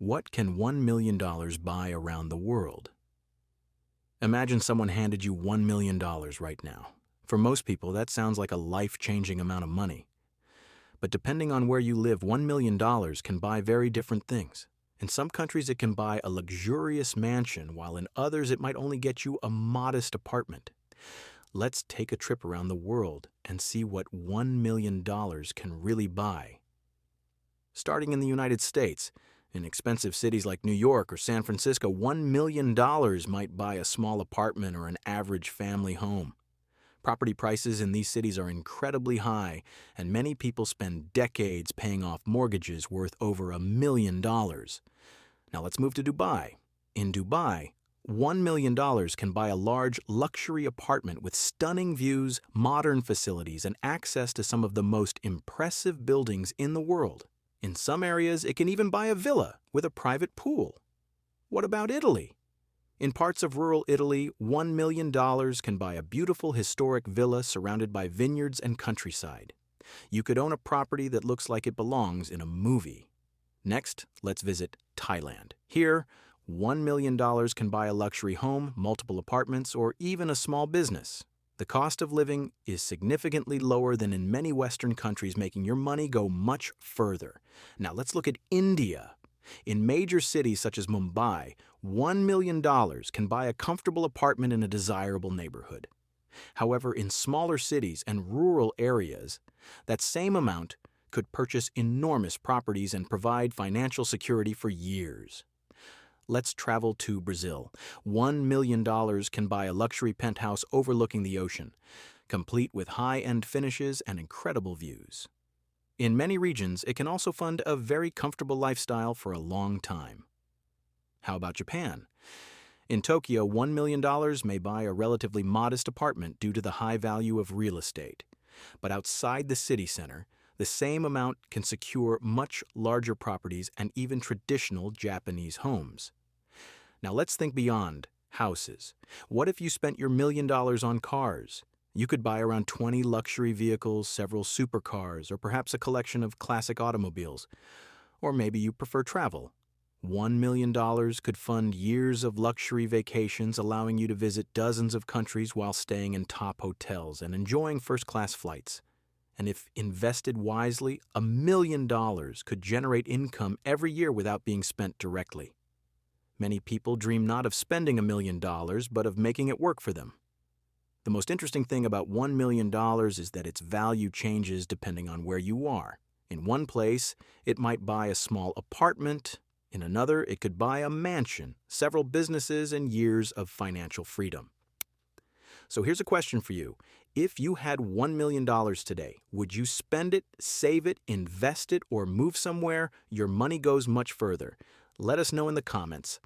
What can $1 million buy around the world? Imagine someone handed you $1 million right now. For most people, that sounds like a life-changing amount of money. But depending on where you live, $1 million can buy very different things. In some countries, it can buy a luxurious mansion, while in others, it might only get you a modest apartment. Let's take a trip around the world and see what $1 million can really buy. Starting in the United States, in expensive cities like New York or San Francisco, $1 million might buy a small apartment or an average family home. Property prices in these cities are incredibly high, and many people spend decades paying off mortgages worth over $1 million. Now let's move to Dubai. In Dubai, $1 million can buy a large luxury apartment with stunning views, modern facilities, and access to some of the most impressive buildings in the world. In some areas, it can even buy a villa with a private pool. What about Italy? In parts of rural Italy, $1 million can buy a beautiful historic villa surrounded by vineyards and countryside. You could own a property that looks like it belongs in a movie. Next, let's visit Thailand. Here, $1 million can buy a luxury home, multiple apartments, or even a small business. The cost of living is significantly lower than in many Western countries, making your money go much further. Now let's look at India. In major cities such as Mumbai, $1 million can buy a comfortable apartment in a desirable neighborhood. However, in smaller cities and rural areas, that same amount could purchase enormous properties and provide financial security for years. Let's travel to Brazil. $1 million can buy a luxury penthouse overlooking the ocean, complete with high-end finishes and incredible views. In many regions, it can also fund a very comfortable lifestyle for a long time. How about Japan? In Tokyo, $1 million may buy a relatively modest apartment due to the high value of real estate. But outside the city center, the same amount can secure much larger properties and even traditional Japanese homes. Now let's think beyond houses. What if you spent your $1 million on cars? You could buy around 20 luxury vehicles, several supercars, or perhaps a collection of classic automobiles. Or maybe you prefer travel. $1 million could fund years of luxury vacations, allowing you to visit dozens of countries while staying in top hotels and enjoying first-class flights. And if invested wisely, $1 million could generate income every year without being spent directly. Many people dream not of spending $1 million, but of making it work for them. The most interesting thing about $1 million is that its value changes depending on where you are. In one place, it might buy a small apartment. In another, it could buy a mansion, several businesses, and years of financial freedom. So here's a question for you. If you had $1 million today, would you spend it, save it, invest it, or move somewhere your money goes much further? Let us know in the comments.